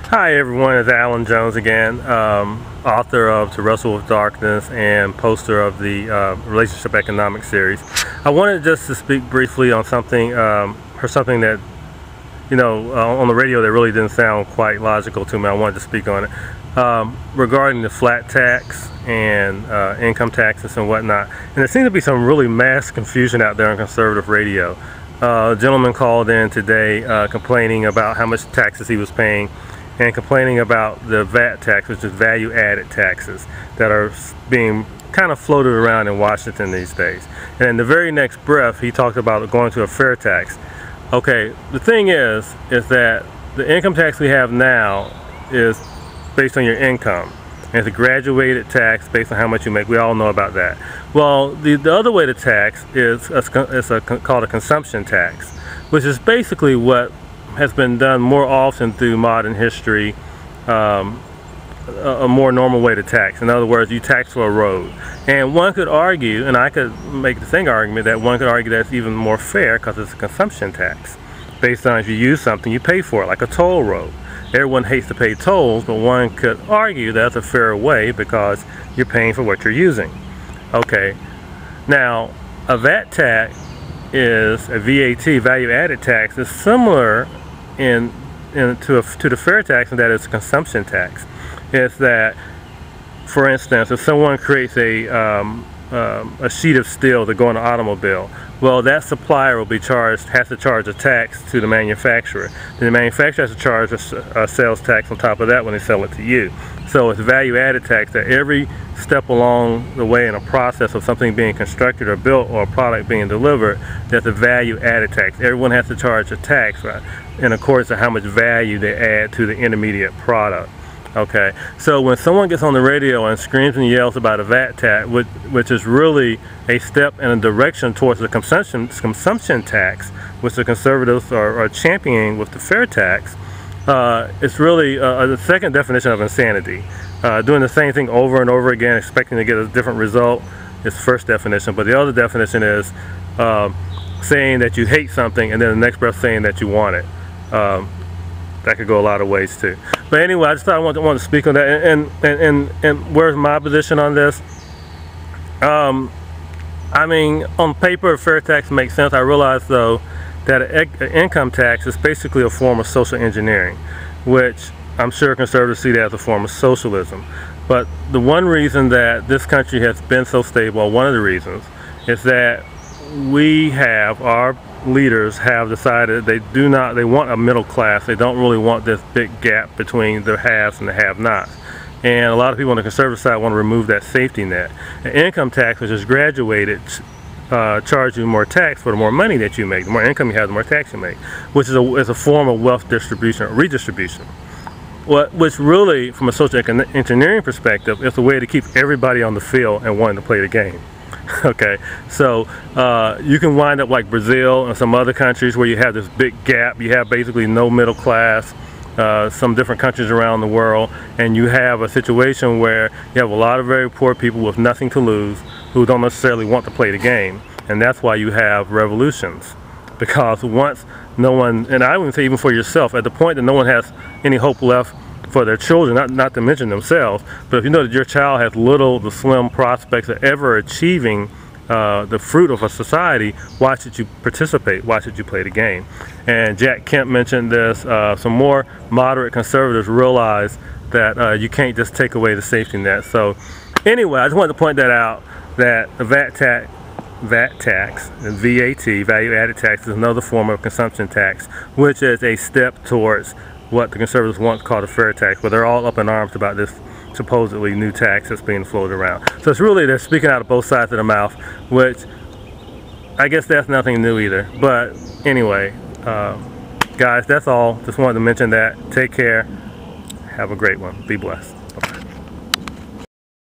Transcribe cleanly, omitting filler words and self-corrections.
Hi everyone, it's Alan Jones again, author of To Wrestle with Darkness and poster of the Relationship Economics series. I wanted just to speak briefly on something, something that, on the radio that really didn't sound quite logical to me. I wanted to speak on it regarding the flat tax and income taxes and whatnot. And there seems to be some really mass confusion out there on conservative radio. A gentleman called in today complaining about how much taxes he was paying and complaining about the VAT tax, which is value-added taxes that are being kind of floated around in Washington these days. And in the very next breath, he talked about going to a fair tax. Okay, the thing is that the income tax we have now is based on your income. And it's a graduated tax based on how much you make. We all know about that. Well, the other way to tax is called a consumption tax, which is basically what has been done more often through modern history, a more normal way to tax. In other words, you tax for a road. And one could argue, and I could make the same argument, that one could argue that's even more fair because it's a consumption tax. Based on if you use something, you pay for it, like a toll road. Everyone hates to pay tolls, but one could argue that's a fair way because you're paying for what you're using. Okay, now a VAT tax is a VAT, value-added tax, is similar to the fair tax, and that is a consumption tax. It's that, for instance, if someone creates a sheet of steel to go in an automobile, well, that supplier will be has to charge a tax to the manufacturer. Then the manufacturer has to charge a sales tax on top of that when they sell it to you. So it's value-added tax that every step along the way in a process of something being constructed or built or a product being delivered, there's a value-added tax. Everyone has to charge a tax, right, in accordance to how much value they add to the intermediate product. Okay, so when someone gets on the radio and screams and yells about a VAT tax, which is really a step in a direction towards the consumption tax, which the conservatives are championing with the fair tax, it's really the second definition of insanity. Doing the same thing over and over again, expecting to get a different result, is the first definition. But the other definition is saying that you hate something and then the next breath saying that you want it. That could go a lot of ways too. But anyway, I just thought I wanted to speak on that. And where's my position on this? I mean, on paper, a fair tax makes sense. I realize though that an income tax is basically a form of social engineering, which I'm sure conservatives see that as a form of socialism. But the one reason that this country has been so stable, one of the reasons, is that our leaders have decided they want a middle class. They don't really want this big gap between the haves and the have-nots. And a lot of people on the conservative side want to remove that safety net. An income tax, which is graduated, charge you more tax for the more money that you make. The more income you have, the more tax you make, which is a form of wealth distribution or redistribution. Which really, from a social engineering perspective, is a way to keep everybody on the field and wanting to play the game. Okay, so you can wind up like Brazil and some other countries where you have this big gap. You have basically no middle class, some different countries around the world, and you have a situation where you have a lot of very poor people with nothing to lose who don't necessarily want to play the game. And that's why you have revolutions, because once no one, and I wouldn't say even for yourself, at the point that no one has any hope left for their children, not to mention themselves, but if you know that your child has little to slim prospects of ever achieving the fruit of a society, why should you participate? Why should you play the game? And Jack Kemp mentioned this. Some more moderate conservatives realize that you can't just take away the safety net. So anyway, I just wanted to point that out, that the VAT tax, and VAT, value-added tax, is another form of consumption tax, which is a step towards what the conservatives once called a fair tax, but they're all up in arms about this supposedly new tax that's being floated around. So it's really, they're speaking out of both sides of the mouth, which I guess that's nothing new either. But anyway, guys, that's all. Just wanted to mention that. Take care. Have a great one. Be blessed.